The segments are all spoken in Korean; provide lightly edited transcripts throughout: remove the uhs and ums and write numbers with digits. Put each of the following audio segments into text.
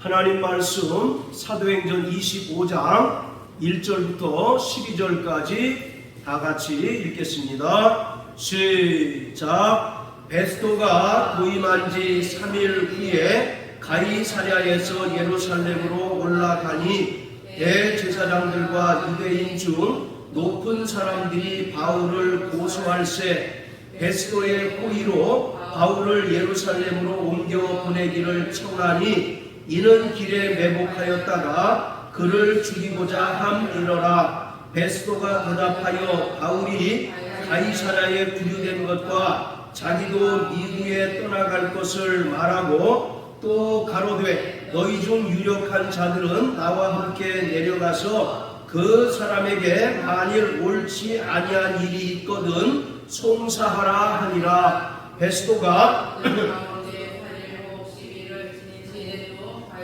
하나님 말씀 사도행전 25장 1절부터 12절까지 다 같이 읽겠습니다. 시작. 베스도가 부임한 지 3일 후에 가이사랴에서 예루살렘으로 올라가니 대제사장들과 유대인 중 높은 사람들이 바울을 고소할세 베스도의 호의로 바울을 예루살렘으로 옮겨 보내기를 청하니 이는 길에 매복하였다가 그를 죽이고자 함이러라. 베스도가 대답하여 바울이 가이사랴에 구류된 것과 자기도 미국에 떠나갈 것을 말하고 또 가로되 너희 중 유력한 자들은 나와 함께 내려가서 그 사람에게 만일 옳지 아니한 일이 있거든 송사하라 하니라. 베스도가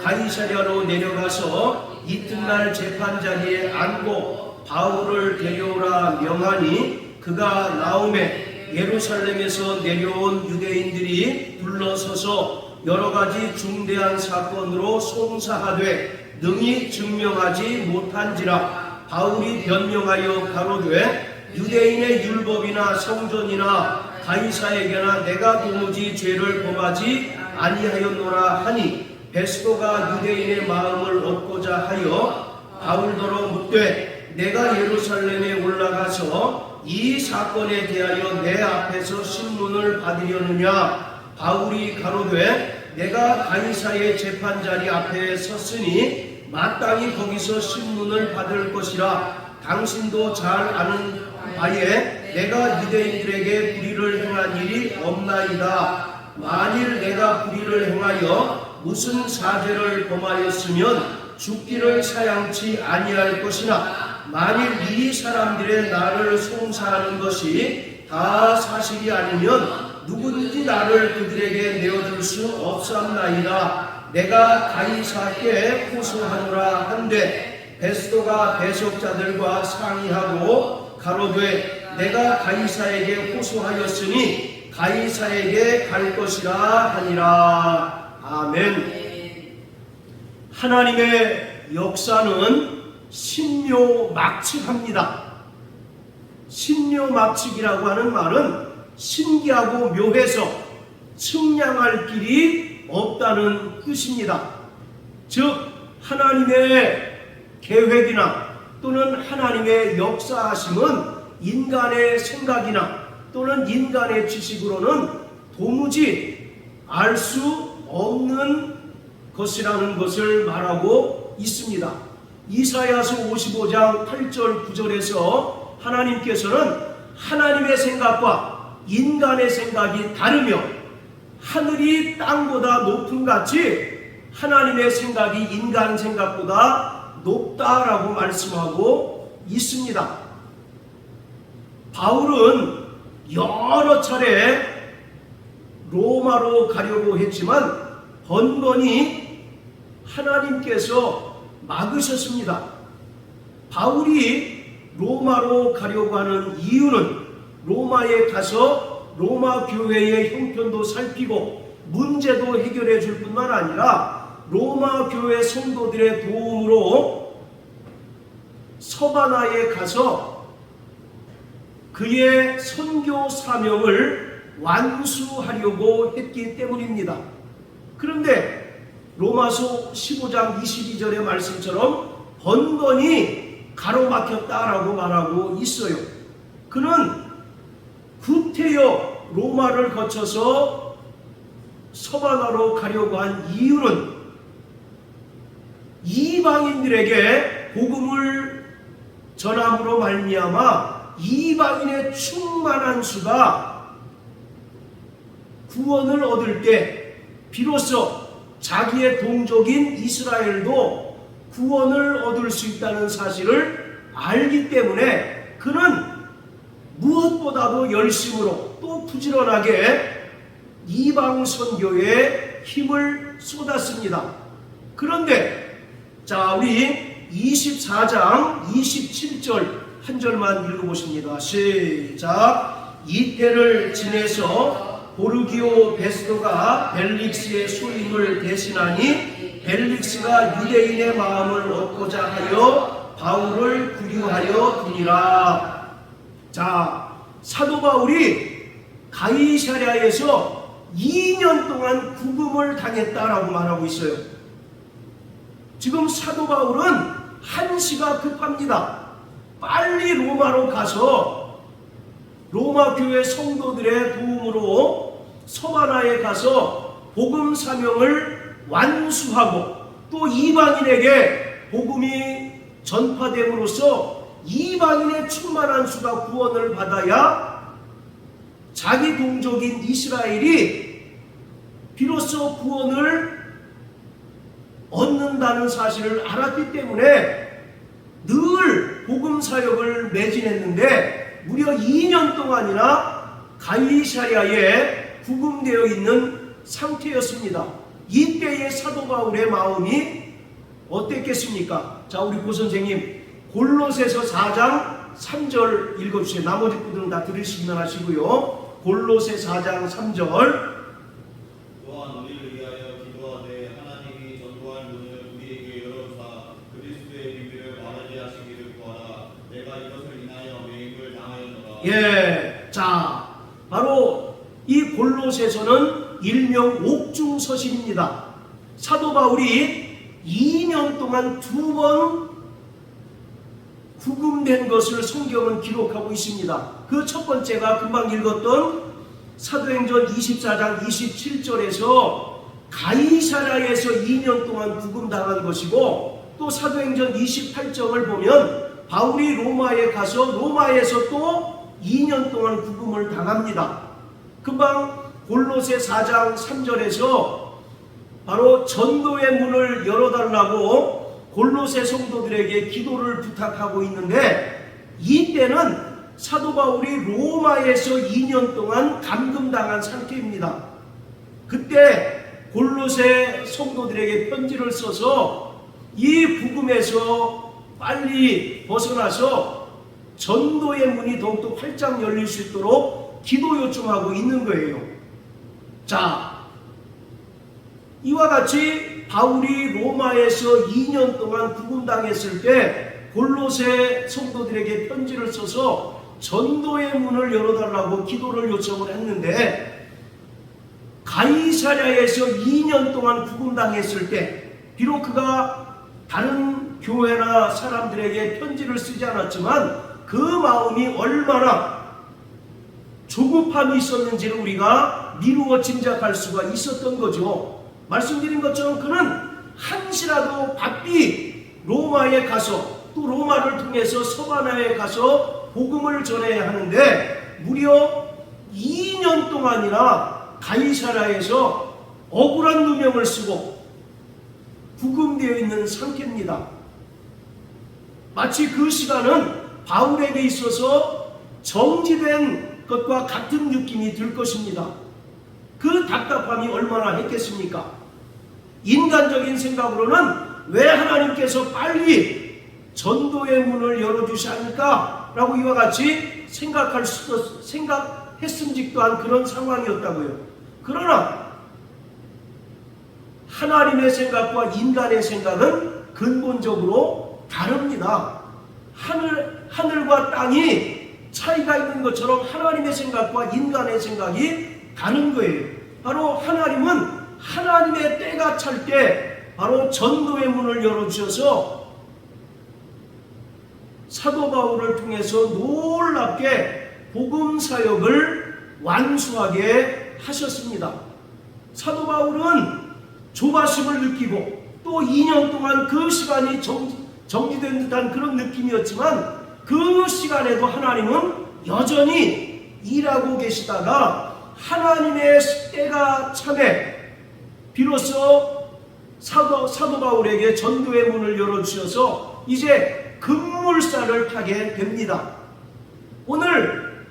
가이사랴로 내려가서 이튿날 재판자리에 앉고 바울을 데려오라 명하니 그가 나오매 예루살렘에서 내려온 유대인들이 둘러서서 여러가지 중대한 사건으로 송사하되 능히 증명하지 못한지라. 바울이 변명하여 가로되 유대인의 율법이나 성전이나 가이사에게나 내가 도무지 죄를 범하지 아니하였노라 하니 베스도가 유대인의 마음을 얻고자 하여 바울더러 묻되 내가 예루살렘에 올라가서 이 사건에 대하여 내 앞에서 신문을 받으려느냐. 바울이 가로되 내가 가이사의 재판자리 앞에 섰으니 마땅히 거기서 신문을 받을 것이라. 당신도 잘 아는 바에 내가 유대인들에게 불의를 행한 일이 없나이다. 만일 내가 불의를 행하여 무슨 사죄를 범하였으면 죽기를 사양치 아니할 것이나 만일 이 사람들의 나를 송사하는 것이 다 사실이 아니면 누구든지 나를 그들에게 내어줄 수 없사옵나이다. 내가 가이사께 호소하노라 한데 베스도가 배석자들과 상의하고 가로되 내가 가이사에게 호소하였으니 가이사에게 갈 것이라 하니라. 아멘. 하나님의 역사는 신묘막측합니다. 신묘막측이라고 하는 말은 신기하고 묘해서 측량할 길이 없다는 뜻입니다. 즉 하나님의 계획이나 또는 하나님의 역사하심은 인간의 생각이나 또는 인간의 지식으로는 도무지 알 수 없는 것이라는 것을 말하고 있습니다. 이사야서 55장 8절 9절에서 하나님께서는 하나님의 생각과 인간의 생각이 다르며 하늘이 땅보다 높음 같이 하나님의 생각이 인간 생각보다 높다라고 말씀하고 있습니다. 바울은 여러 차례 로마로 가려고 했지만 번번이 하나님께서 막으셨습니다. 바울이 로마로 가려고 하는 이유는 로마에 가서 로마 교회의 형편도 살피고 문제도 해결해 줄 뿐만 아니라 로마 교회 성도들의 도움으로 서바나에 가서 그의 선교 사명을 완수하려고 했기 때문입니다. 그런데 로마서 15장 22절의 말씀처럼 번번이 가로막혔다라고 말하고 있어요. 그는 구태여 로마를 거쳐서 서바나로 가려고 한 이유는 이방인들에게 복음을 전함으로 말미암아 이방인의 충만한 수가 구원을 얻을 때 비로소 자기의 동족인 이스라엘도 구원을 얻을 수 있다는 사실을 알기 때문에 그는 무엇보다도 열심으로 또 부지런하게 이방 선교에 힘을 쏟았습니다. 그런데 자 우리 24장 27절 한 절만 읽어보십니다. 시작. 이태를 지내서 보르기오 베스도가 벨릭스의 소임을 대신하니 벨릭스가 유대인의 마음을 얻고자 하여 바울을 구류하여 두니라. 자, 사도 바울이 가이사랴에서 2년 동안 구금을 당했다라고 말하고 있어요. 지금 사도 바울은 한시가 급합니다. 빨리 로마로 가서 로마 교회 성도들의 도움으로 서바나에 가서 복음 사명을 완수하고 또 이방인에게 복음이 전파됨으로써 이방인의 충만한 수가 구원을 받아야 자기 동족인 이스라엘이 비로소 구원을 얻는다는 사실을 알았기 때문에 늘 복음 사역을 매진했는데 무려 2년 동안이나 가이사랴에 구금되어 있는 상태였습니다. 이때의 사도 바울의 마음이 어땠겠습니까? 자, 우리 고 선생님 골로새서 4장 3절 읽어주세요. 나머지 분들은 다 들으시기만 하시고요. 골로새 4장 3절. 또한 우리를 위하여 기도하되 하나님이 전도할 문을 우리에게 열어주사 그리스도의 비밀을 말하게 하시기를 구하라. 내가 이것을 인하여 매임을 당하였노라. 예, 자, 바로 이 골로새서는 일명 옥중서신입니다. 사도 바울이 2년 동안 2번 구금된 것을 성경은 기록하고 있습니다. 그 첫 번째가 금방 읽었던 사도행전 24장 27절에서 가이사랴에서 2년 동안 구금당한 것이고, 또 사도행전 28장을 보면 바울이 로마에 가서 로마에서 또 2년 동안 구금을 당합니다. 금방 골로새 4장 3절에서 바로 전도의 문을 열어달라고 골로새 성도들에게 기도를 부탁하고 있는데, 이때는 사도 바울이 로마에서 2년 동안 감금당한 상태입니다. 그때 골로새 성도들에게 편지를 써서 이 구금에서 빨리 벗어나서 전도의 문이 더욱더 활짝 열릴 수 있도록 기도 요청하고 있는 거예요. 자, 이와 같이 바울이 로마에서 2년 동안 구금당했을 때 골로새 성도들에게 편지를 써서 전도의 문을 열어달라고 기도를 요청을 했는데, 가이사랴에서 2년 동안 구금당했을 때 비록 그가 다른 교회나 사람들에게 편지를 쓰지 않았지만 그 마음이 얼마나 조급함이 있었는지를 우리가 미루어 짐작할 수가 있었던 거죠. 말씀드린 것처럼 그는 한시라도 바삐 로마에 가서 또 로마를 통해서 서바나에 가서 복음을 전해야 하는데 무려 2년 동안이나 가이사랴에서 억울한 누명을 쓰고 구금되어 있는 상태입니다. 마치 그 시간은 바울에게 있어서 정지된 것과 같은 느낌이 들 것입니다. 그 답답함이 얼마나 했겠습니까? 인간적인 생각으로는 왜 하나님께서 빨리 전도의 문을 열어주셔야 합니까? 라고 이와 같이 생각했음직도 한 그런 상황이었다고요. 그러나 하나님의 생각과 인간의 생각은 근본적으로 다릅니다. 하늘과 땅이 차이가 있는 것처럼 하나님의 생각과 인간의 생각이 다른 거예요. 바로 하나님은 하나님의 때가 찰 때 바로 전도의 문을 열어주셔서 사도 바울을 통해서 놀랍게 복음 사역을 완수하게 하셨습니다. 사도 바울은 조바심을 느끼고 또 2년 동안 그 시간이 정지된 듯한 그런 느낌이었지만 그 시간에도 하나님은 여전히 일하고 계시다가 하나님의 때가 참에 비로소 사도 바울에게 전도의 문을 열어주셔서 이제 급물살을 타게 됩니다. 오늘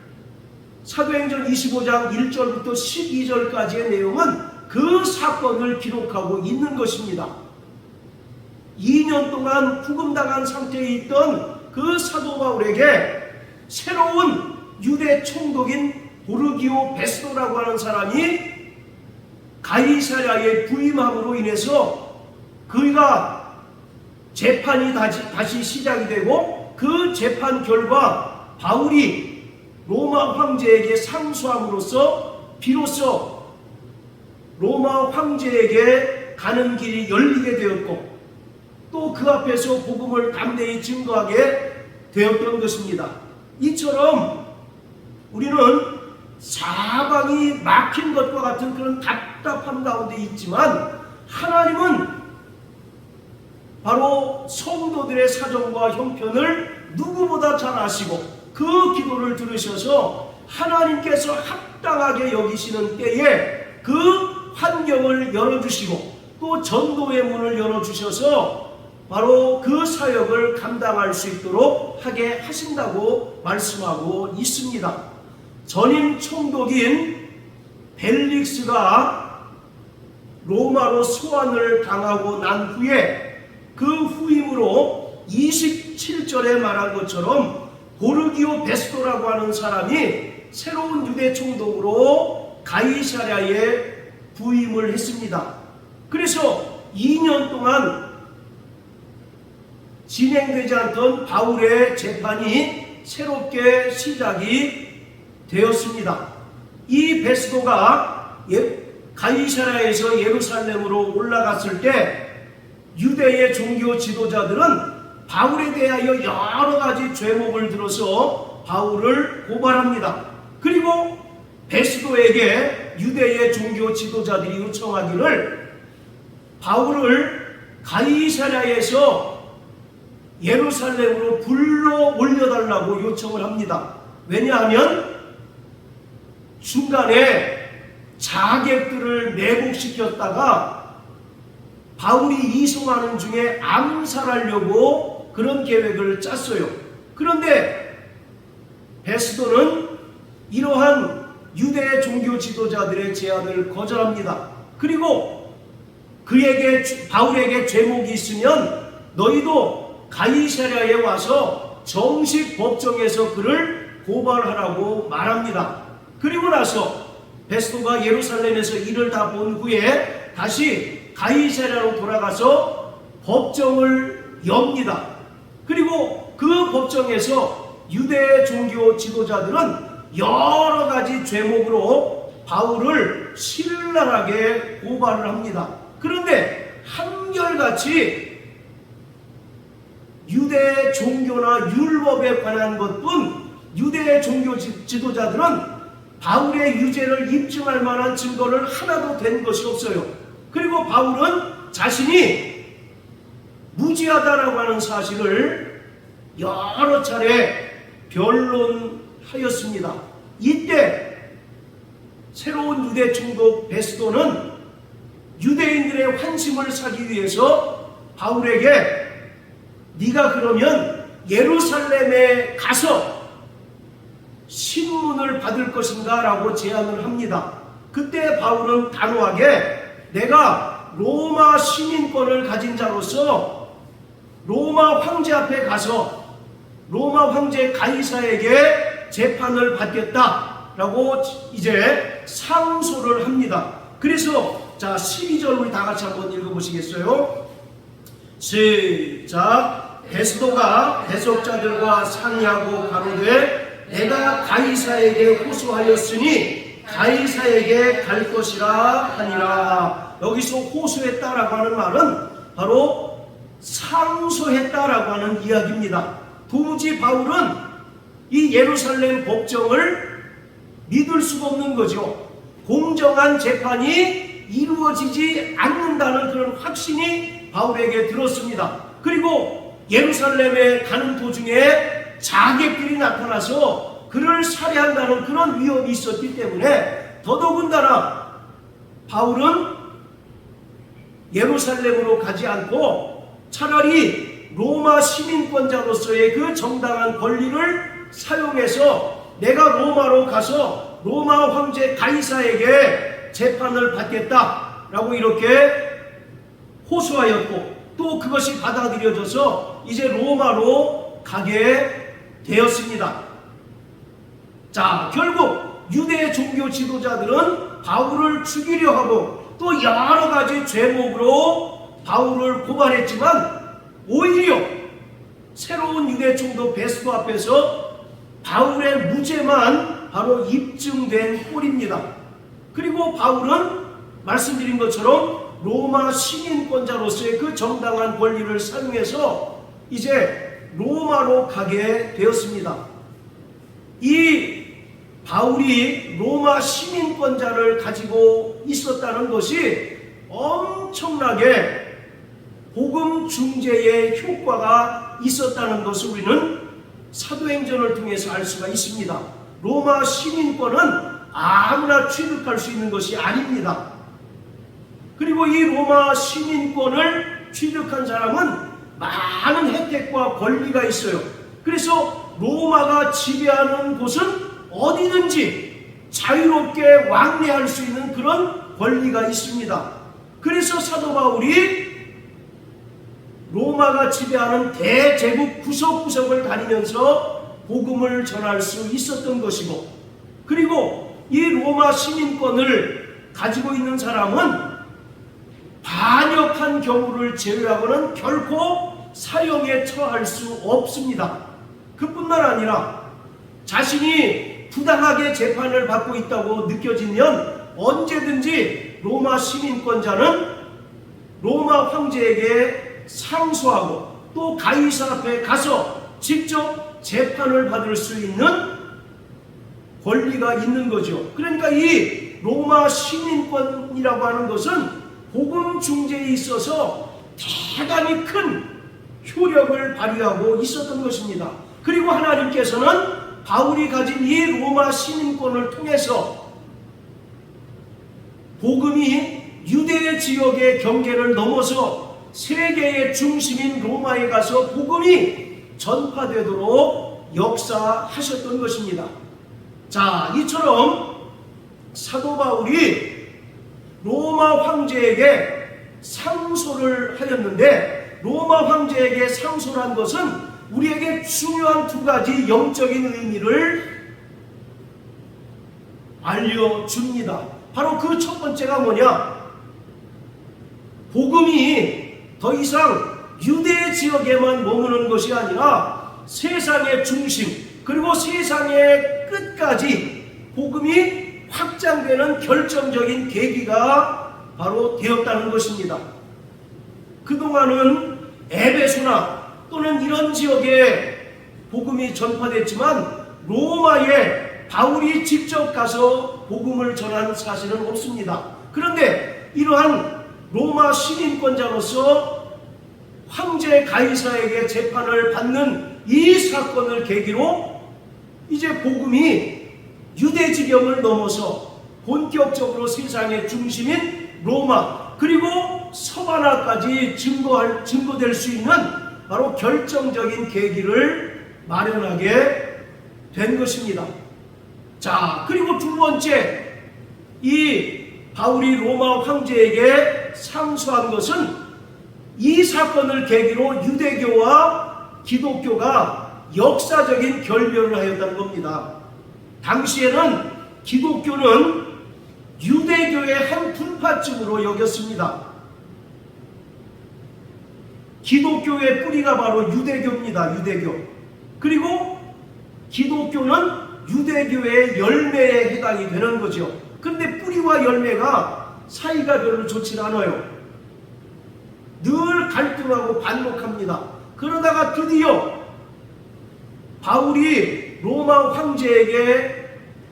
사도행전 25장 1절부터 12절까지의 내용은 그 사건을 기록하고 있는 것입니다. 2년 동안 구금당한 상태에 있던 그 사도 바울에게 새로운 유대 총독인 고르기오 베스도라고 하는 사람이 가이사랴에 부임함으로 인해서 그가 재판이 다시 시작이 되고 그 재판 결과 바울이 로마 황제에게 상소함으로써 비로소 로마 황제에게 가는 길이 열리게 되었고 또 그 앞에서 복음을 담대히 증거하게 되었던 것입니다. 이처럼 우리는 사방이 막힌 것과 같은 그런 답답함 가운데 있지만 하나님은 바로 성도들의 사정과 형편을 누구보다 잘 아시고 그 기도를 들으셔서 하나님께서 합당하게 여기시는 때에 그 환경을 열어주시고 또 전도의 문을 열어주셔서 바로 그 사역을 감당할 수 있도록 하게 하신다고 말씀하고 있습니다. 전임 총독인 벨릭스가 로마로 소환을 당하고 난 후에 그 후임으로 27절에 말한 것처럼 고르기오 베스도라고 하는 사람이 새로운 유대 총독으로 가이사랴에 부임을 했습니다. 그래서 2년 동안 진행되지 않던 바울의 재판이 새롭게 시작이 되었습니다. 이 베스도가 가이사랴에서 예루살렘으로 올라갔을 때 유대의 종교 지도자들은 바울에 대하여 여러 가지 죄목을 들어서 바울을 고발합니다. 그리고 베스도에게 유대의 종교 지도자들이 요청하기를 바울을 가이사랴에서 예루살렘으로 불러 올려달라고 요청을 합니다. 왜냐하면 중간에 자객들을 매복시켰다가 바울이 이송하는 중에 암살하려고 그런 계획을 짰어요. 그런데 베스도는 이러한 유대 종교 지도자들의 제안을 거절합니다. 그리고 바울에게 죄목이 있으면 너희도 가이사랴에 와서 정식 법정에서 그를 고발하라고 말합니다. 그리고 나서 베스도가 예루살렘에서 일을 다 본 후에 다시 가이사랴로 돌아가서 법정을 엽니다. 그리고 그 법정에서 유대 종교 지도자들은 여러 가지 죄목으로 바울을 신랄하게 고발을 합니다. 그런데 한결같이 유대 종교나 율법에 관한 것뿐 유대 종교 지도자들은 바울의 유죄를 입증할 만한 증거를 하나도 된 것이 없어요. 그리고 바울은 자신이 무죄하다라고 하는 사실을 여러 차례 변론하였습니다. 이때 새로운 유대 총독 베스도는 유대인들의 환심을 사기 위해서 바울에게 네가 그러면 예루살렘에 가서 신문을 받을 것인가 라고 제안을 합니다. 그때 바울은 단호하게 내가 로마 시민권을 가진 자로서 로마 황제 앞에 가서 로마 황제 가이사에게 재판을 받겠다라고 이제 상소를 합니다. 그래서 자 12절 우리 다 같이 한번 읽어보시겠어요? 시작. 베스도가 대속자들과 상의하고 가로되 내가 가이사에게 호소하였으니 가이사에게 갈 것이라 하니라. 여기서 호소했다라고 하는 말은 바로 상소했다라고 하는 이야기입니다. 도무지 바울은 이 예루살렘 법정을 믿을 수가 없는 거죠. 공정한 재판이 이루어지지 않는다는 그런 확신이 바울에게 들었습니다. 그리고 예루살렘에 가는 도중에 자객들이 나타나서 그를 살해한다는 그런 위협이 있었기 때문에 더더군다나 바울은 예루살렘으로 가지 않고 차라리 로마 시민권자로서의 그 정당한 권리를 사용해서 내가 로마로 가서 로마 황제 가이사에게 재판을 받겠다라고 이렇게 호소하였고 또 그것이 받아들여져서 이제 로마로 가게 되었습니다. 자, 결국 유대 종교 지도자들은 바울을 죽이려 하고 또 여러 가지 죄목으로 바울을 고발했지만 오히려 새로운 유대 총독 베스도 앞에서 바울의 무죄만 바로 입증된 꼴입니다. 그리고 바울은 말씀드린 것처럼 로마 시민권자로서의 그 정당한 권리를 사용해서 이제 로마로 가게 되었습니다. 이 바울이 로마 시민권자를 가지고 있었다는 것이 엄청나게 복음 중재의 효과가 있었다는 것을 우리는 사도행전을 통해서 알 수가 있습니다. 로마 시민권은 아무나 취득할 수 있는 것이 아닙니다. 그리고 이 로마 시민권을 취득한 사람은 많은 혜택과 권리가 있어요. 그래서 로마가 지배하는 곳은 어디든지 자유롭게 왕래할 수 있는 그런 권리가 있습니다. 그래서 사도 바울이 로마가 지배하는 대제국 구석구석을 다니면서 복음을 전할 수 있었던 것이고, 그리고 이 로마 시민권을 가지고 있는 사람은 반역한 경우를 제외하고는 결코 사형에 처할 수 없습니다. 그뿐만 아니라 자신이 부당하게 재판을 받고 있다고 느껴지면 언제든지 로마 시민권자는 로마 황제에게 상소하고 또 가이사 앞에 가서 직접 재판을 받을 수 있는 권리가 있는 거죠. 그러니까 이 로마 시민권이라고 하는 것은 복음 중재에 있어서 대단히 큰 효력을 발휘하고 있었던 것입니다. 그리고 하나님께서는 바울이 가진 이 로마 시민권을 통해서 복음이 유대 지역의 경계를 넘어서 세계의 중심인 로마에 가서 복음이 전파되도록 역사하셨던 것입니다. 자, 이처럼 사도 바울이 로마 황제에게 상소를 하였는데, 로마 황제에게 상소를 한 것은 우리에게 중요한 두 가지 영적인 의미를 알려줍니다. 바로 그 첫 번째가 뭐냐? 복음이 더 이상 유대 지역에만 머무는 것이 아니라 세상의 중심, 그리고 세상의 끝까지 복음이 확장되는 결정적인 계기가 바로 되었다는 것입니다. 그동안은 에베소나 또는 이런 지역에 복음이 전파됐지만 로마에 바울이 직접 가서 복음을 전한 사실은 없습니다. 그런데 이러한 로마 시민권자로서 황제 가이사에게 재판을 받는 이 사건을 계기로 이제 복음이 유대 지경을 넘어서 본격적으로 세상의 중심인 로마, 그리고 서바나까지 증거될 수 있는 바로 결정적인 계기를 마련하게 된 것입니다. 자, 그리고 두 번째, 이 바울이 로마 황제에게 상소한 것은 이 사건을 계기로 유대교와 기독교가 역사적인 결별을 하였다는 겁니다. 당시에는 기독교는 유대교의 한 분파쯤으로 여겼습니다. 기독교의 뿌리가 바로 유대교입니다. 유대교. 그리고 기독교는 유대교의 열매에 해당이 되는 거죠. 그런데 뿌리와 열매가 사이가 별로 좋지 않아요. 늘 갈등하고 반목합니다. 그러다가 드디어 바울이 로마 황제에게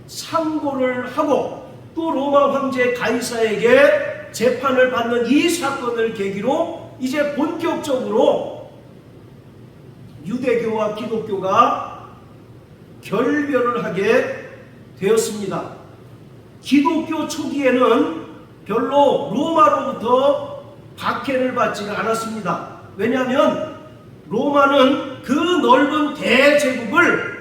상고를 하고 또 로마 황제 가이사에게 재판을 받는 이 사건을 계기로 이제 본격적으로 유대교와 기독교가 결별을 하게 되었습니다. 기독교 초기에는 별로 로마로부터 박해를 받지는 않았습니다. 왜냐하면 로마는 그 넓은 대제국을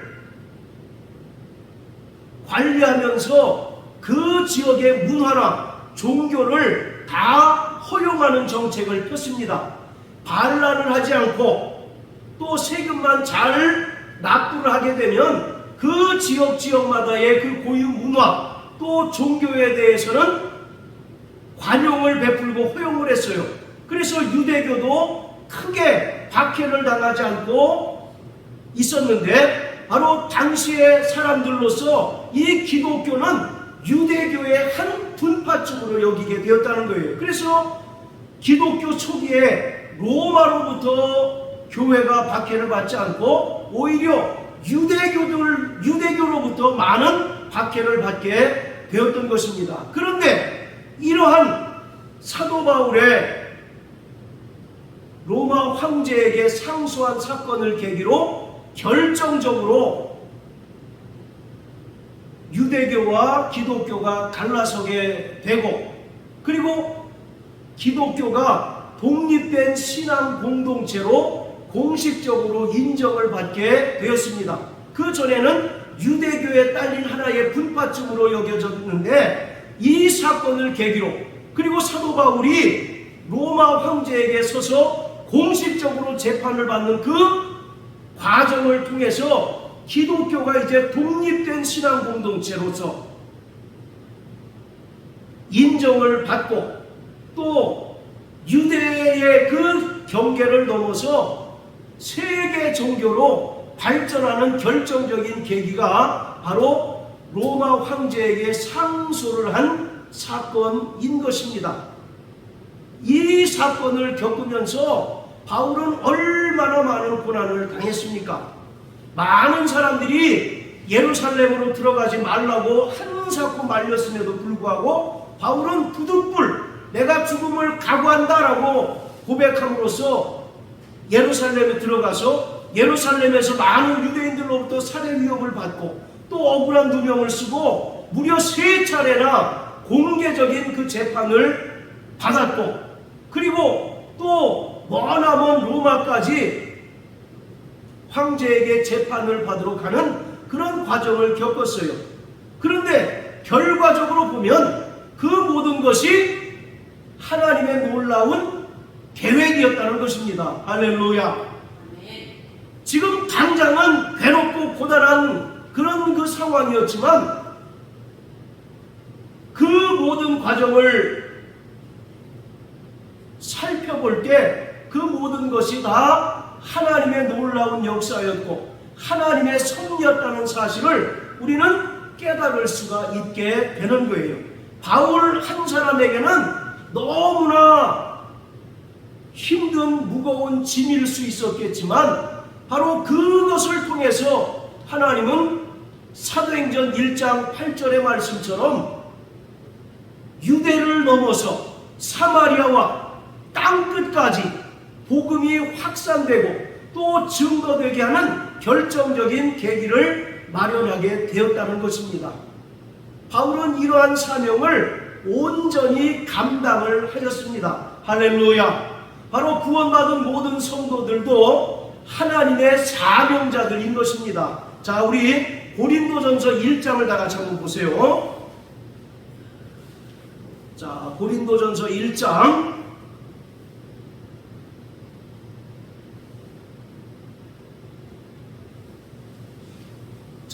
관리하면서 그 지역의 문화나 종교를 다 허용하는 정책을 폈습니다. 반란을 하지 않고 또 세금만 잘 납부를 하게 되면 그 지역마다의 그 고유 문화 또 종교에 대해서는 관용을 베풀고 허용을 했어요. 그래서 유대교도 크게 박해를 당하지 않고 있었는데, 바로 당시의 사람들로서 이 기독교는 유대교의 한 분파쪽으로 여기게 되었다는 거예요. 그래서 기독교 초기에 로마로부터 교회가 박해를 받지 않고 오히려 유대교로부터 많은 박해를 받게 되었던 것입니다. 그런데 이러한 사도 바울의 로마 황제에게 상소한 사건을 계기로 결정적으로 유대교와 기독교가 갈라서게 되고, 그리고 기독교가 독립된 신앙 공동체로 공식적으로 인정을 받게 되었습니다. 그 전에는 유대교에 딸린 하나의 분파쯤으로 여겨졌는데, 이 사건을 계기로, 그리고 사도 바울이 로마 황제에게 서서 공식적으로 재판을 받는 그 과정을 통해서 기독교가 이제 독립된 신앙 공동체로서 인정을 받고, 또 유대의 그 경계를 넘어서 세계 종교로 발전하는 결정적인 계기가 바로 로마 황제에게 상소를 한 사건인 것입니다. 이 사건을 겪으면서 바울은 얼마나 많은 고난을 당했습니까? 많은 사람들이 예루살렘으로 들어가지 말라고 한사코 말렸음에도 불구하고 바울은 부득불 내가 죽음을 각오한다라고 고백함으로써 예루살렘에 들어가서 예루살렘에서 많은 유대인들로부터 살해 위협을 받고, 또 억울한 누명을 쓰고 무려 3차례나 공개적인 그 재판을 받았고, 그리고 또 머나먼 로마까지 황제에게 재판을 받으러 가는 그런 과정을 겪었어요. 그런데 결과적으로 보면 그 모든 것이 하나님의 놀라운 계획이었다는 것입니다. 할렐루야. 지금 당장은 괴롭고 고단한 그런 그 상황이었지만, 그 모든 과정을 살펴볼 때 그 모든 것이 다 하나님의 놀라운 역사였고 하나님의 섭리였다는 사실을 우리는 깨달을 수가 있게 되는 거예요. 바울 한 사람에게는 너무나 힘든 무거운 짐일 수 있었겠지만, 바로 그것을 통해서 하나님은 사도행전 1장 8절의 말씀처럼 유대를 넘어서 사마리아와 땅끝까지 복음이 확산되고 또 증거되게 하는 결정적인 계기를 마련하게 되었다는 것입니다. 바울은 이러한 사명을 온전히 감당을 하였습니다. 할렐루야. 바로 구원받은 모든 성도들도 하나님의 사명자들인 것입니다. 자, 우리 고린도전서 1장을 다 같이 한번 보세요. 자, 고린도전서 1장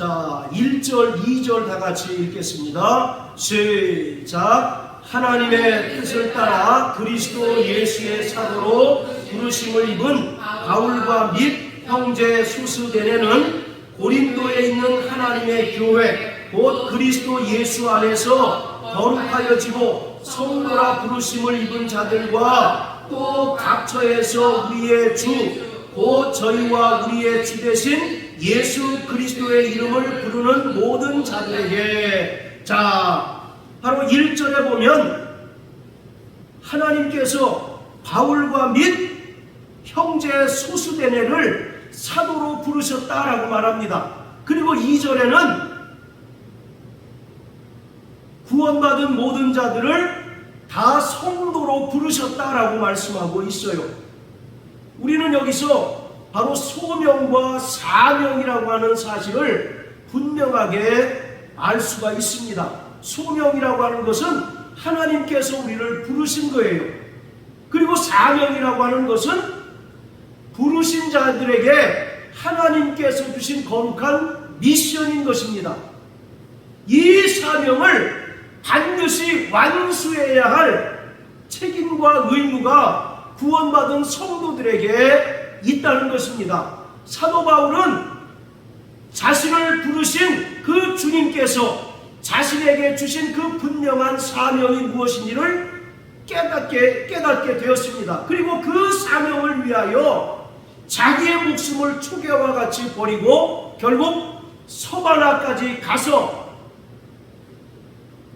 자, 1절, 2절 다 같이 읽겠습니다. 시작. 하나님의 뜻을 따라 그리스도 예수의 사도로 부르심을 입은 바울과 및 형제 수스데네는 고린도에 있는 하나님의 교회 곧 그리스도 예수 안에서 거룩하여지고 성도라 부르심을 입은 자들과 또 각처에서 우리의 주 곧 저희와 우리의 주 되신 예수 그리스도의 이름을 부르는 모든 자들에게. 자, 바로 1절에 보면 하나님께서 바울과 및 형제 소수데네를 사도로 부르셨다라고 말합니다. 그리고 2절에는 구원받은 모든 자들을 다 성도로 부르셨다라고 말씀하고 있어요. 우리는 여기서 바로 소명과 사명이라고 하는 사실을 분명하게 알 수가 있습니다. 소명이라고 하는 것은 하나님께서 우리를 부르신 거예요. 그리고 사명이라고 하는 것은 부르신 자들에게 하나님께서 주신 거룩한 미션인 것입니다. 이 사명을 반드시 완수해야 할 책임과 의무가 구원받은 성도들에게 있다는 것입니다. 사도 바울은 자신을 부르신 그 주님께서 자신에게 주신 그 분명한 사명이 무엇인지를 깨닫게 되었습니다. 그리고 그 사명을 위하여 자기의 목숨을 초계와 같이 버리고 결국 서바나까지 가서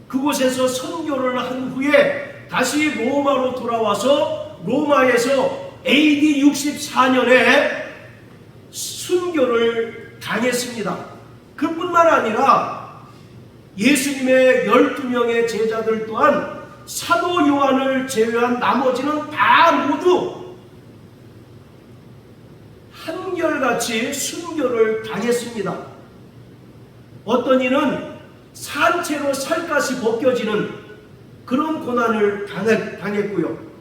그곳에서 선교를 한 후에 다시 로마로 돌아와서 로마에서 AD 64년에 순교를 당했습니다. 그뿐만 아니라 예수님의 12명의 제자들 또한 사도 요한을 제외한 나머지는 다 모두 한결같이 순교를 당했습니다. 어떤 이는 산채로 살갗이 벗겨지는 그런 고난을 당했고요.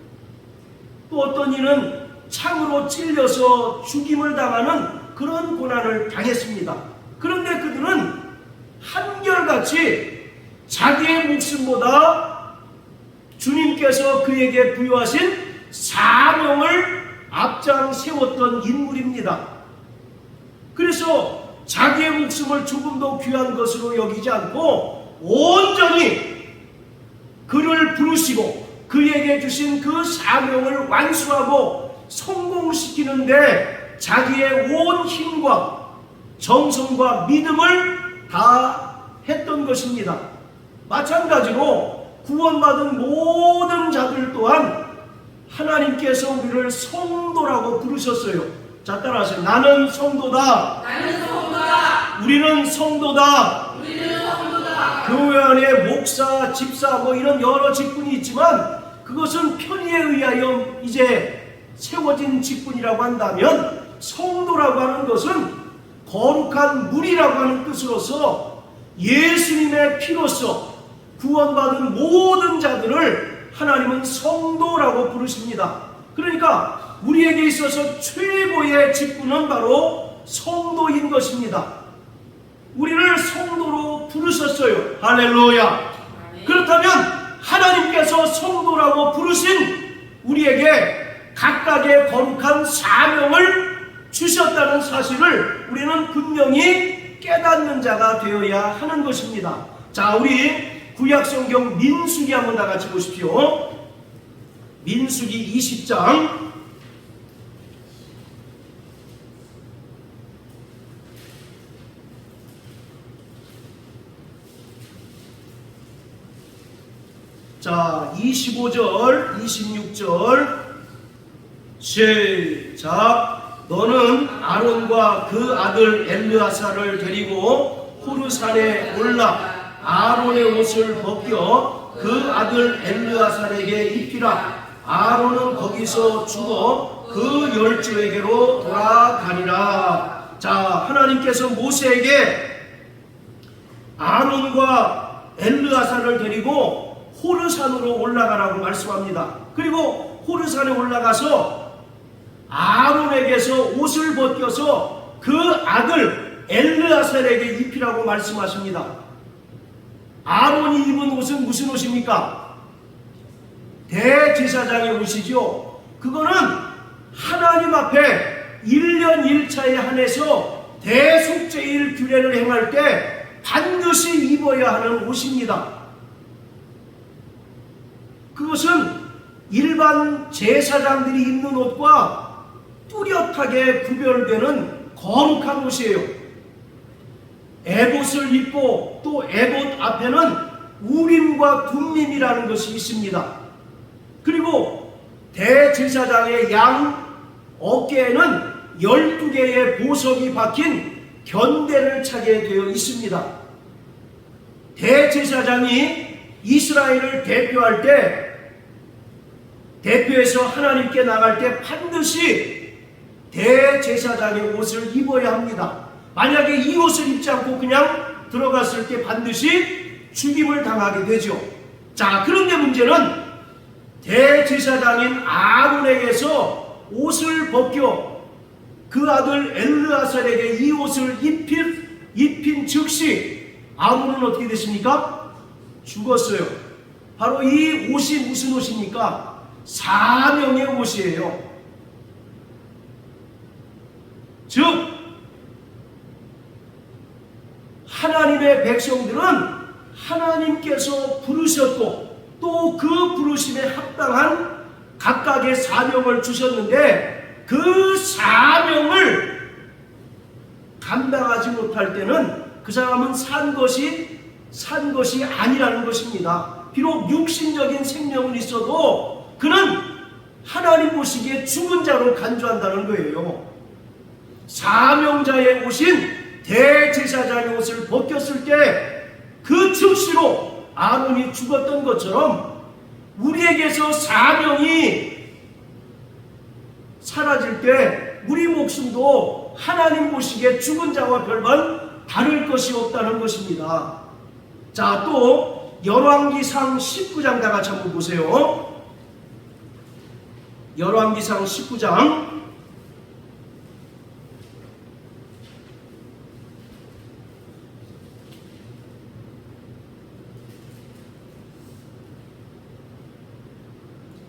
또 어떤 이는 창으로 찔려서 죽임을 당하는 그런 고난을 당했습니다. 그런데 그들은 한결같이 자기의 목숨보다 주님께서 그에게 부여하신 사명을 앞장 세웠던 인물입니다. 그래서 자기의 목숨을 조금도 귀한 것으로 여기지 않고 온전히 그를 부르시고 그에게 주신 그 사명을 완수하고 성공시키는데 자기의 온 힘과 정성과 믿음을 다 했던 것입니다. 마찬가지로 구원받은 모든 자들 또한 하나님께서 우리를 성도라고 부르셨어요. 자, 따라하세요. 나는 성도다. 나는 성도다. 우리는 성도다. 우리는 성도다. 교회 안에 목사, 집사 뭐 이런 여러 직분이 있지만 그것은 편의에 의하여 이제 세워진 직분이라고 한다면 성도라고 하는 것은 거룩한 물이라고 하는 뜻으로서 예수님의 피로서 구원받은 모든 자들을 하나님은 성도라고 부르십니다. 그러니까 우리에게 있어서 최고의 직분은 바로 성도인 것입니다. 우리를 성도로 부르셨어요. 할렐루야. 그렇다면 하나님께서 성도라고 부르신 우리에게 각각의 거룩한 사명을 주셨다는 사실을 우리는 분명히 깨닫는 자가 되어야 하는 것입니다. 자, 우리 구약성경 민수기 한번 다 같이 보십시오. 민수기 20장 자, 25절, 26절 시작. 너는 아론과 그 아들 엘르아사를 데리고 호르산에 올라 아론의 옷을 벗겨 그 아들 엘르아살에게 입히라. 아론은 거기서 죽어 그 열조에게로 돌아가니라. 자, 하나님께서 모세에게 아론과 엘르아살을 데리고 호르산으로 올라가라고 말씀합니다. 그리고 호르산에 올라가서 아론에게서 옷을 벗겨서 그 아들 엘르아살에게 입히라고 말씀하십니다. 아론이 입은 옷은 무슨 옷입니까? 대제사장의 옷이죠. 그거는 하나님 앞에 1년 1차에 한해서 대속죄일 규례를 행할 때 반드시 입어야 하는 옷입니다. 그것은 일반 제사장들이 입는 옷과 뚜렷하게 구별되는 거룩한 옷이에요. 에봇을 입고 또 에봇 앞에는 우림과 둠밈이라는 것이 있습니다. 그리고 대제사장의 양 어깨에는 12개의 보석이 박힌 견대를 차게 되어 있습니다. 대제사장이 이스라엘을 대표할 때 대표해서 하나님께 나갈 때 반드시 대제사장의 옷을 입어야 합니다. 만약에 이 옷을 입지 않고 그냥 들어갔을 때 반드시 죽임을 당하게 되죠. 자, 그런데 문제는 대제사장인 아론에게서 옷을 벗겨 그 아들 엘르아살에게 이 옷을 입힌 즉시 아론은 어떻게 됐습니까? 죽었어요. 바로 이 옷이 무슨 옷입니까? 사명의 옷이에요. 즉 하나님의 백성들은 하나님께서 부르셨고 또 그 부르심에 합당한 각각의 사명을 주셨는데 그 사명을 감당하지 못할 때는 그 사람은 산 것이 아니라는 것입니다. 비록 육신적인 생명은 있어도 그는 하나님 보시기에 죽은 자로 간주한다는 거예요. 사명자의 옷인 대제사장의 옷을 벗겼을 때 그 즉시로 아론이 죽었던 것처럼 우리에게서 사명이 사라질 때 우리 목숨도 하나님 보시기에 죽은 자와 별반 다를 것이 없다는 것입니다. 자, 또 열왕기상 19장 다 같이 한번 보세요. 열왕기상 19장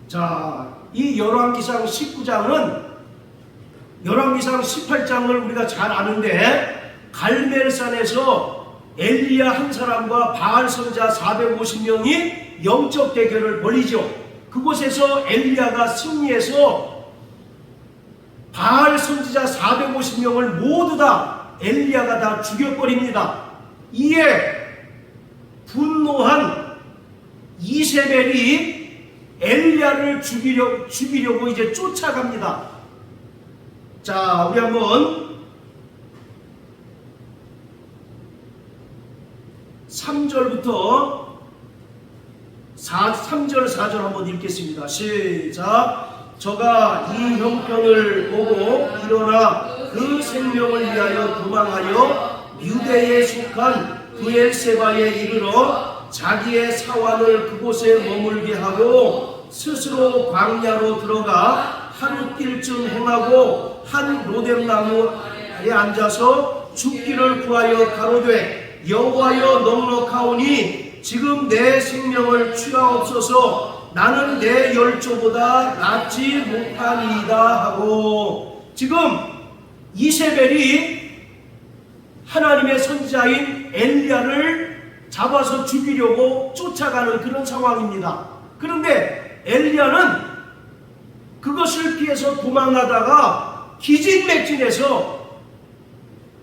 자, 이 열왕기상 19장은 열왕기상 18장을 우리가 잘 아는데 갈멜산에서 엘리야 한 사람과 바알 선자 450명이 영적 대결을 벌이죠. 그곳에서 엘리야가 승리해서 바알 선지자 450명을 모두 다 엘리야가 다 죽여버립니다. 이에 분노한 이세벨이 엘리야를 죽이려고 이제 쫓아갑니다. 자, 우리 한번 3절부터 3절 4절 한번 읽겠습니다. 시작. 저가 이 형편을 보고 일어나 그 생명을 위하여 도망하여 유대에 속한 브엘세바에 이르러 자기의 사환을 그곳에 머물게 하고 스스로 광야로 들어가 하루길쯤 행하고 한 로뎀나무에 앉아서 죽기를 구하여 가로되 여호와여 넉넉하오니 지금 내 생명을 취하옵소서 나는 내 열조보다 낫지 못하니이다 하고, 지금 이세벨이 하나님의 선지자인 엘리야를 잡아서 죽이려고 쫓아가는 그런 상황입니다. 그런데 엘리야는 그것을 피해서 도망가다가 기진맥진해서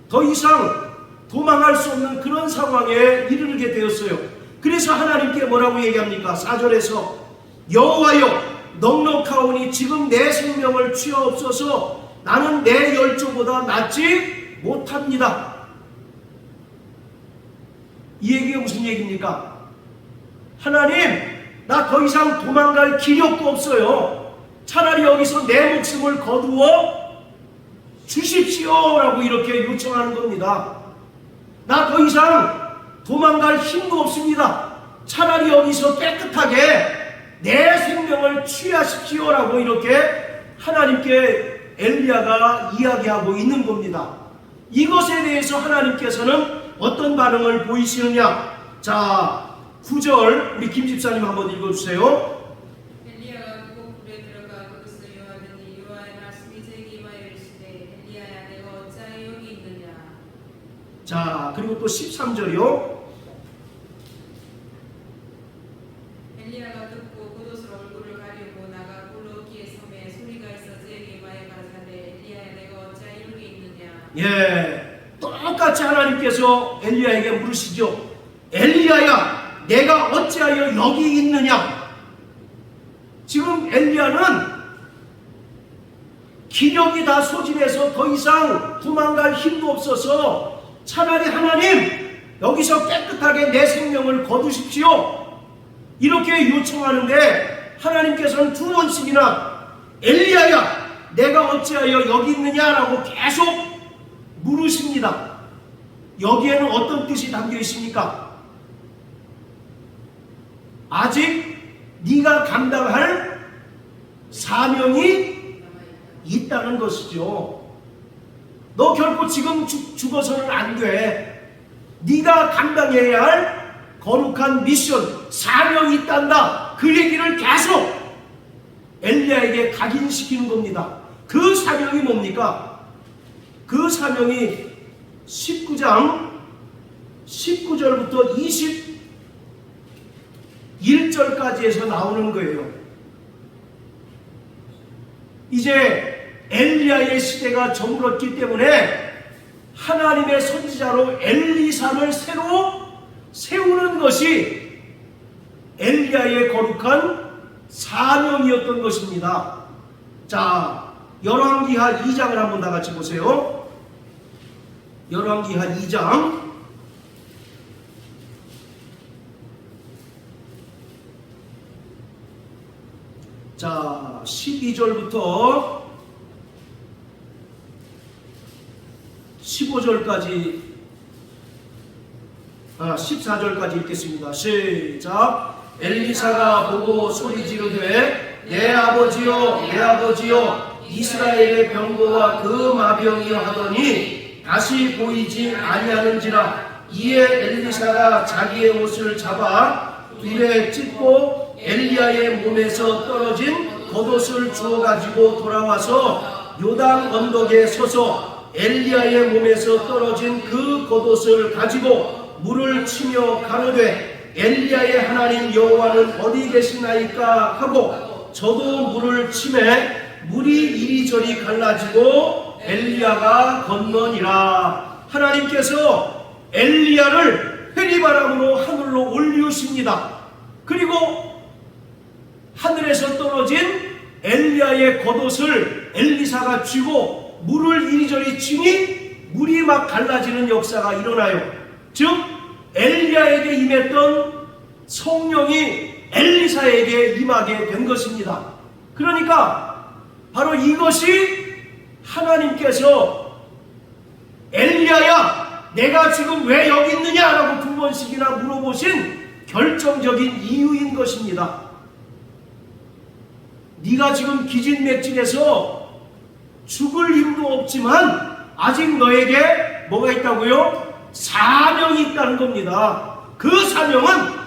더 이상 도망할 수 없는 그런 상황에 이르게 되었어요. 그래서 하나님께 뭐라고 얘기합니까? 4절에서 여호와여 넉넉하오니 지금 내 생명을 취하옵소서 나는 내 열조보다 낫지 못합니다. 이 얘기가 무슨 얘기입니까? 하나님, 나 더 이상 도망갈 기력도 없어요. 차라리 여기서 내 목숨을 거두어 주십시오 라고 이렇게 요청하는 겁니다. 나 더 이상 도망갈 힘도 없습니다. 차라리 여기서 깨끗하게 내 생명을 취하십시오 라고 이렇게 하나님께 엘리야가 이야기하고 있는 겁니다. 이것에 대해서 하나님께서는 어떤 반응을 보이시느냐? 자, 9절 우리 김 집사님 한번 읽어주세요. 엘리야가 그곳 굴에 들어가 그것을 요하더니 여호와의 말씀이 제게 임하여 이르시되 엘리야야 내가 어찌하여 여기 있느냐. 자, 그리고 또 13절이요. 엘리야가 듣고 그곳으로 얼굴을 가리고 나가 굴 어귀에 섬에 소리가 있어 제게 임하여 가라사대 엘리야야 내가 어찌하여 여기 있느냐. 예, 똑같이 하나님께서 엘리야에게 물으시죠. 엘리야야 내가 어찌하여 여기 있느냐. 지금 엘리야는 기력이 다 소진해서 더 이상 도망갈 힘도 없어서 차라리 하나님 여기서 깨끗하게 내 생명을 거두십시오 이렇게 요청하는데 하나님께서는 두 번씩이나 엘리야야 내가 어찌하여 여기 있느냐라고 계속 물으십니다. 여기에는 어떤 뜻이 담겨 있습니까? 아직 네가 감당할 사명이 있다는 것이죠. 너 결코 지금 죽어서는 안 돼. 네가 감당해야 할 거룩한 미션, 사명이 있단다. 그 얘기를 계속 엘리야에게 각인시키는 겁니다. 그 사명이 뭡니까? 그 사명이 19장 19절부터 21절까지 해서 나오는 거예요. 이제 엘리야의 시대가 저물었기 때문에 하나님의 선지자로 엘리사를 새로 세우는 것이 엘리야의 거룩한 사명이었던 것입니다. 자, 열왕기하 2장을 한번 다 같이 보세요. 열왕기하 2장 자, 12절부터 15절까지 14절까지 읽겠습니다. 시작. 엘리사가 보고 소리 지르되 내 아버지여 내 아버지여 이스라엘의 병거와 그 마병이여 하더니 다시 보이지 아니하는지라. 이에 엘리사가 자기의 옷을 잡아 둘에 찢고 엘리야의 몸에서 떨어진 겉옷을 주워 가지고 돌아와서 요단 언덕에 서서 엘리야의 몸에서 떨어진 그 겉옷을 가지고 물을 치며 가로되 엘리야의 하나님 여호와는 어디 계시나이까 하고 저도 물을 치매 물이 이리저리 갈라지고 엘리야가 건너니라. 하나님께서 엘리야를 회리바람으로 하늘로 올리우십니다. 그리고 하늘에서 떨어진 엘리야의 겉옷을 엘리사가 쥐고 물을 이리저리 치니 물이 막 갈라지는 역사가 일어나요. 즉 엘리야에게 임했던 성령이 엘리사에게 임하게 된 것입니다. 그러니까 바로 이것이 하나님께서 엘리야야 내가 지금 왜 여기 있느냐라고 두 번씩이나 물어보신 결정적인 이유인 것입니다. 네가 지금 기진맥진해서 죽을 힘도 없지만 아직 너에게 뭐가 있다고요? 사명이 있다는 겁니다. 그 사명은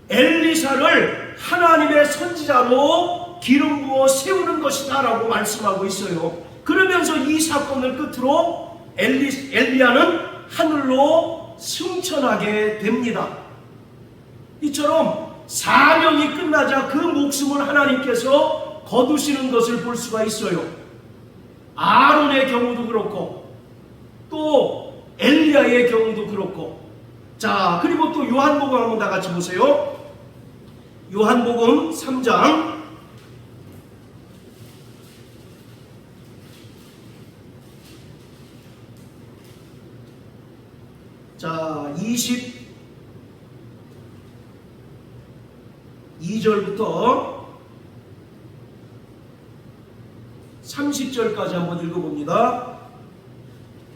엘리사를 하나님의 선지자로 기름 부어 세우는 것이다 라고 말씀하고 있어요. 그러면서 이 사건을 끝으로 엘리야는 하늘로 승천하게 됩니다. 이처럼 사명이 끝나자 그 목숨을 하나님께서 거두시는 것을 볼 수가 있어요. 아론의 경우도 그렇고 또 엘리야의 경우도 그렇고. 자, 그리고 또 요한복음 한번 다 같이 보세요. 요한복음 3장 자 22절부터 30절까지 한번 읽어봅니다.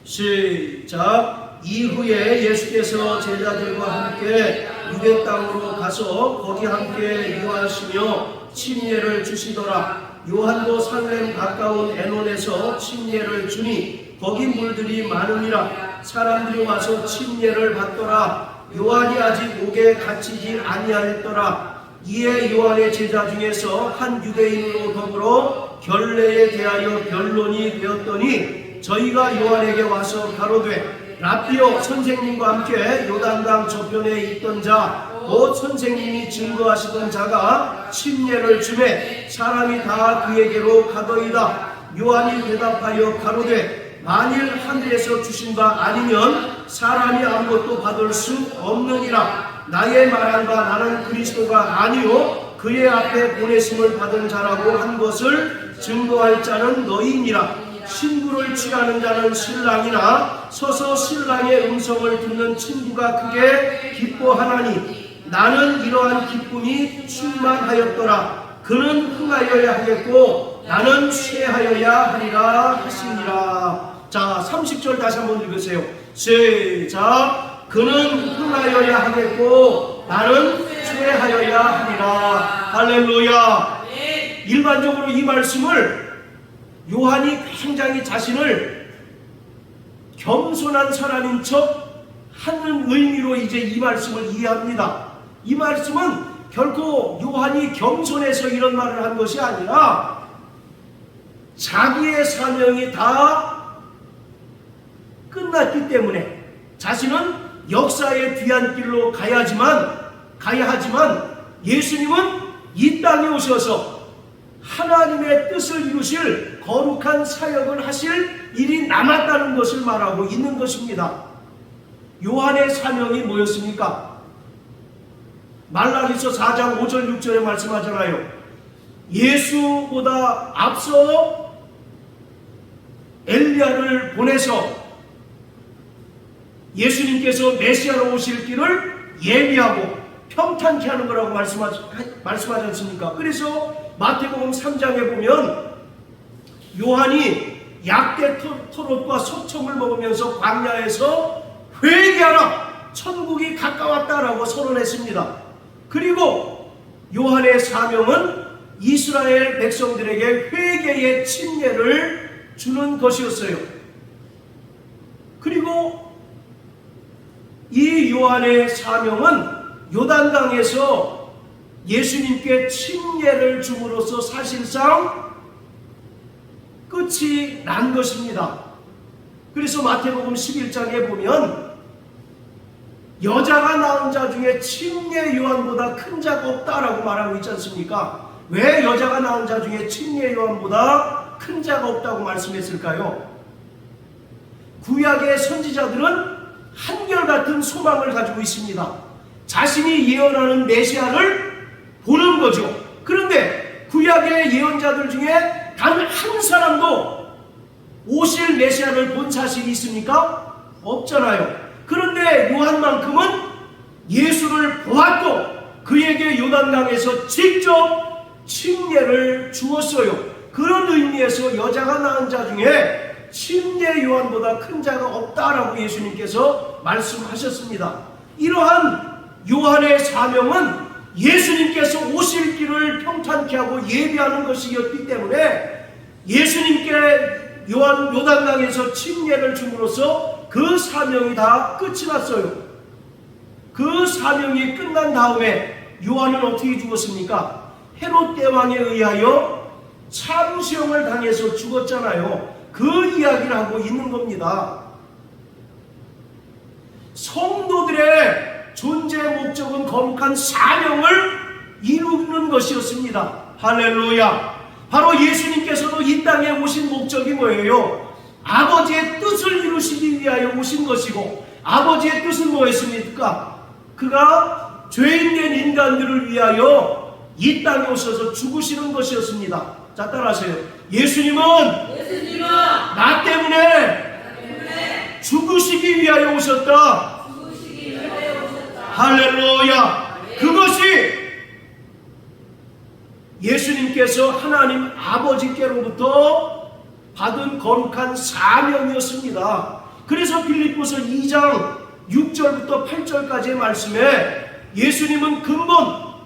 시작. 이후에 예수께서 제자들과 함께 유대 땅으로 가서 거기 함께 유하시며 침례를 주시더라. 요한도 살렘 가까운 에논에서 침례를 주니 거기 물들이 많으니라. 사람들이 와서 침례를 받더라. 요한이 아직 옥에 갇히지 아니하였더라. 이에 요한의 제자 중에서 한 유대인으로 더불어 결례에 대하여 변론이 되었더니 저희가 요한에게 와서 가로되 라비여 선생님과 함께 요단강 저편에 있던 자 곧 선생님이 증거하시던 자가 침례를 주매 사람이 다 그에게로 가더이다. 요한이 대답하여 가로되 만일 하늘에서 주신 바 아니면 사람이 아무것도 받을 수 없느니라. 나의 말한 바 나는 그리스도가 아니요 그의 앞에 보내심을 받은 자라고 한 것을 증거할 자는 너희니라. 신부를 취하는 자는 신랑이나 서서 신랑의 음성을 듣는 친구가 크게 기뻐하나니 나는 이러한 기쁨이 충만하였더라. 그는 흥하여야 하겠고 나는 취하여야 하리라 하시니라. 자 30절 다시 한번 읽으세요. 시작. 그는 흥하여야 하겠고 나는 취하여야 하리라. 할렐루야. 일반적으로 이 말씀을 요한이 굉장히 자신을 겸손한 사람인 척 하는 의미로 이제 이 말씀을 이해합니다. 이 말씀은 결코 요한이 겸손해서 이런 말을 한 것이 아니라 자기의 사명이 다 끝났기 때문에 자신은 역사의 뒤안길로 가야 하지만 예수님은 이 땅에 오셔서 하나님의 뜻을 이루실 거룩한 사역을 하실 일이 남았다는 것을 말하고 있는 것입니다. 요한의 사명이 뭐였습니까? 말라기서 4장 5절 6절에 말씀하잖아요. 예수보다 앞서 엘리야를 보내서 예수님께서 메시아로 오실 길을 예비하고 평탄케 하는 거라고 말씀하지 않습니까? 그래서 마태복음 3장에 보면 요한이 약대 토롯과 소청을 먹으면서 광야에서 회개하라! 천국이 가까웠다라고 선언했습니다. 그리고 요한의 사명은 이스라엘 백성들에게 회개의 침례를 주는 것이었어요. 그리고 이 요한의 사명은 요단강에서 예수님께 침례를 줌으로써 사실상 끝이 난 것입니다. 그래서 마태복음 11장에 보면 여자가 낳은 자 중에 침례 요한보다 큰 자가 없다라고 말하고 있지 않습니까? 왜 여자가 낳은 자 중에 침례 요한보다 큰 자가 없다고 말씀했을까요? 구약의 선지자들은 한결같은 소망을 가지고 있습니다. 자신이 예언하는 메시아를 보는 거죠. 그런데 구약의 예언자들 중에 단 한 사람도 오실 메시아를 본 사실이 있습니까? 없잖아요. 그런데 요한만큼은 예수를 보았고 그에게 요단강에서 직접 침례를 주었어요. 그런 의미에서 여자가 낳은 자 중에 침례 요한보다 큰 자가 없다라고 예수님께서 말씀하셨습니다. 이러한 요한의 사명은 예수님께서 오실 길을 평탄케 하고 예비하는 것이었기 때문에 예수님께 요단강에서 침례를 줌으로써 그 사명이 다 끝이 났어요. 그 사명이 끝난 다음에 요한은 어떻게 죽었습니까? 헤롯 대왕에 의하여 참수형을 당해서 죽었잖아요. 그 이야기를 하고 있는 겁니다. 성도들의 존재 목적은 거룩한 사명을 이루는 것이었습니다. 할렐루야. 바로 예수님께서도 이 땅에 오신 목적이 뭐예요? 아버지의 뜻을 이루시기 위하여 오신 것이고, 아버지의 뜻은 뭐였습니까? 그가 죄인된 인간들을 위하여 이 땅에 오셔서 죽으시는 것이었습니다. 자, 따라하세요. 예수님은 나 때문에 죽으시기 위하여 오셨다. 할렐루야. 그것이 예수님께서 하나님 아버지께로부터 받은 거룩한 사명이었습니다. 그래서 빌립보서 2장 6절부터 8절까지의 말씀에 예수님은 근본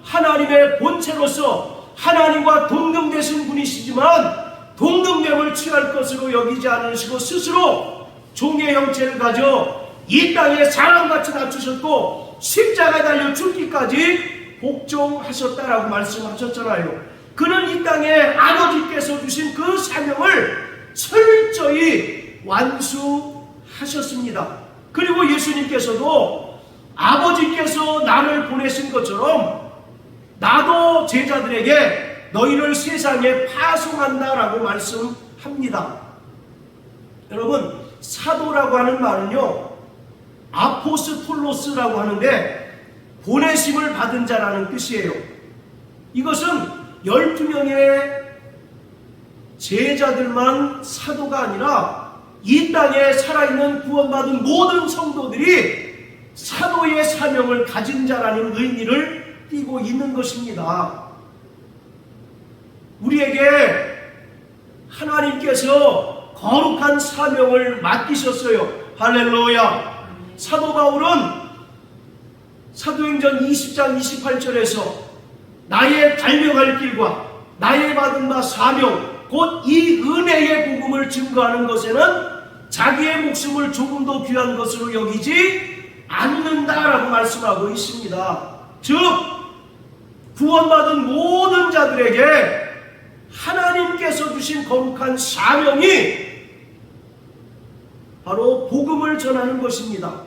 하나님의 본체로서 하나님과 동등되신 분이시지만 동등됨을 취할 것으로 여기지 않으시고 스스로 종의 형체를 가져 이 땅에 사람같이 낮추셨고 십자가에 달려 죽기까지 복종하셨다라고 말씀하셨잖아요. 그는 이 땅에 아버지께서 주신 그 사명을 철저히 완수하셨습니다. 그리고 예수님께서도 아버지께서 나를 보내신 것처럼 나도 제자들에게 너희를 세상에 파송한다라고 말씀합니다. 여러분, 사도라고 하는 말은요, 아포스톨로스라고 하는데 보내심을 받은 자라는 뜻이에요. 이것은 12명의 제자들만 사도가 아니라 이 땅에 살아있는 구원받은 모든 성도들이 사도의 사명을 가진 자라는 의미를 띠고 있는 것입니다. 우리에게 하나님께서 거룩한 사명을 맡기셨어요. 할렐루야. 사도 바울은 사도행전 20장 28절에서 나의 달려갈 길과 나의 받은 바 사명 곧 이 은혜의 복음을 증거하는 것에는 자기의 목숨을 조금도 귀한 것으로 여기지 않는다라고 말씀하고 있습니다. 즉 구원받은 모든 자들에게 하나님께서 주신 거룩한 사명이 바로 복음을 전하는 것입니다.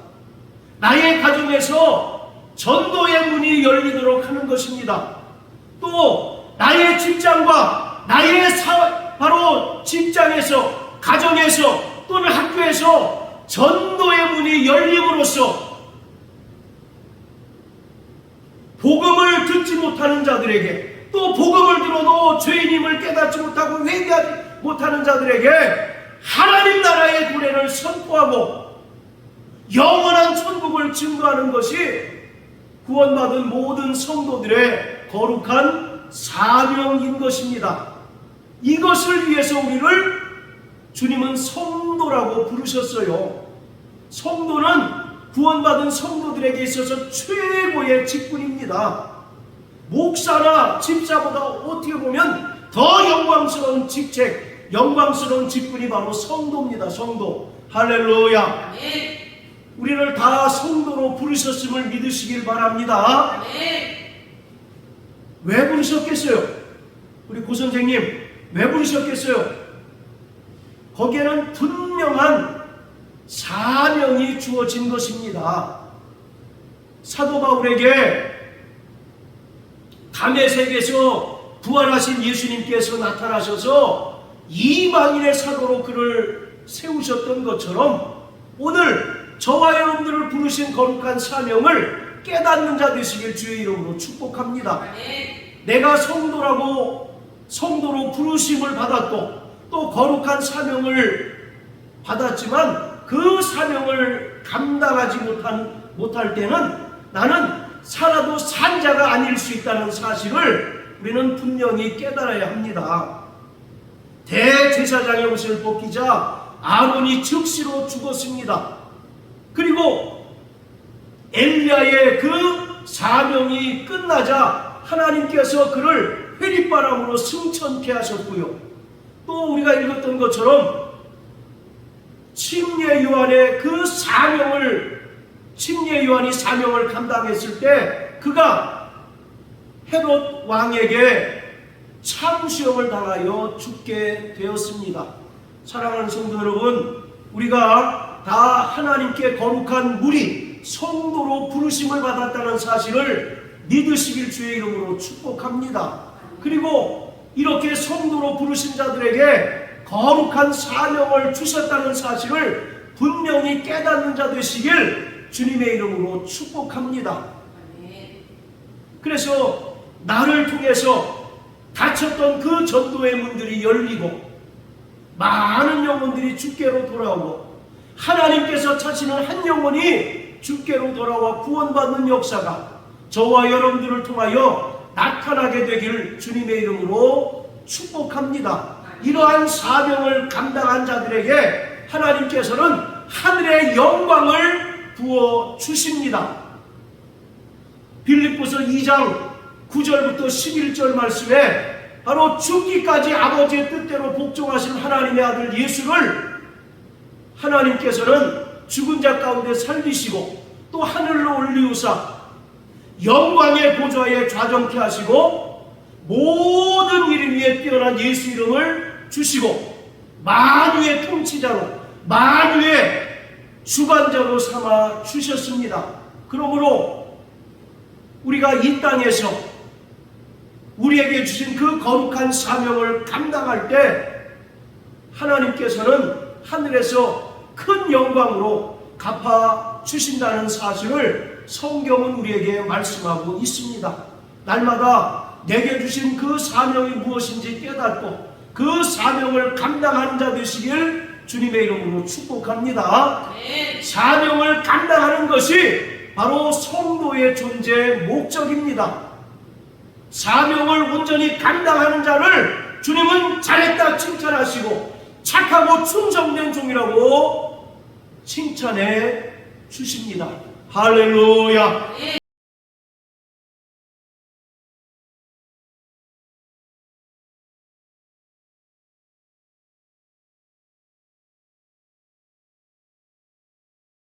나의 가정에서 전도의 문이 열리도록 하는 것입니다. 또 나의 직장과 나의 바로 직장에서, 가정에서 또는 학교에서 전도의 문이 열림으로써 복음을 듣지 못하는 자들에게, 또 복음을 들어도 죄인임을 깨닫지 못하고 회개하지 못하는 자들에게 하나님 나라의 구원을 선포하고 영원한 천국을 증거하는 것이 구원받은 모든 성도들의 거룩한 사명인 것입니다. 이것을 위해서 우리를 주님은 성도라고 부르셨어요. 성도는 구원받은 성도들에게 있어서 최고의 직분입니다. 목사나 집사보다 어떻게 보면 더 영광스러운 직책, 영광스러운 직분이 바로 성도입니다. 성도. 할렐루야. 우리를 다 성도로 부르셨음을 믿으시길 바랍니다. 왜 부르셨겠어요? 우리 고선생님 왜 부르셨겠어요? 거기에는 분명한 사명이 주어진 것입니다. 사도 바울에게 다메섹에서 부활하신 예수님께서 나타나셔서 이방인의 사도로 그를 세우셨던 것처럼 오늘 저와 여러분들을 부르신 거룩한 사명을 깨닫는 자 되시길 주의 이름으로 축복합니다. 내가 성도로 부르심을 받았고 또 거룩한 사명을 받았지만 그 사명을 감당하지 못할 때는 나는 살아도 산 자가 아닐 수 있다는 사실을 우리는 분명히 깨달아야 합니다. 대제사장의 옷을 벗기자 아론이 즉시로 죽었습니다. 그리고 엘리야의 그 사명이 끝나자 하나님께서 그를 회리바람으로 승천케 하셨고요. 또 우리가 읽었던 것처럼 침례 요한이 사명을 감당했을 때 그가 헤롯 왕에게 참수형을 당하여 죽게 되었습니다. 사랑하는 성도 여러분, 우리가 다 하나님께 거룩한 무리 성도로 부르심을 받았다는 사실을 믿으시길 주의 이름으로 축복합니다. 그리고 이렇게 성도로 부르신 자들에게 거룩한 사명을 주셨다는 사실을 분명히 깨닫는 자 되시길 주님의 이름으로 축복합니다. 그래서 나를 통해서 닫혔던 그 전도의 문들이 열리고 많은 영혼들이 주께로 돌아오고 하나님께서 찾으시는 한 영혼이 주께로 돌아와 구원받는 역사가 저와 여러분들을 통하여 나타나게 되기를 주님의 이름으로 축복합니다. 이러한 사명을 감당한 자들에게 하나님께서는 하늘의 영광을 부어 주십니다. 빌립보서 2장 9절부터 11절 말씀에 바로 죽기까지 아버지의 뜻대로 복종하신 하나님의 아들 예수를 하나님께서는 죽은 자 가운데 살리시고 또 하늘로 올리우사 영광의 보좌에 좌정케 하시고 모든 이름 위에 뛰어난 예수 이름을 주시고 만유의 통치자로 만유의 주관자로 삼아 주셨습니다. 그러므로 우리가 이 땅에서 우리에게 주신 그 거룩한 사명을 감당할 때 하나님께서는 하늘에서 큰 영광으로 갚아 주신다는 사실을 성경은 우리에게 말씀하고 있습니다. 날마다 내게 주신 그 사명이 무엇인지 깨닫고 그 사명을 감당하는 자 되시길 주님의 이름으로 축복합니다. 사명을 감당하는 것이 바로 성도의 존재의 목적입니다. 사명을 온전히 감당하는 자를 주님은 잘했다 칭찬하시고 착하고 충성된 종이라고 칭찬해 주십니다. 할렐루야.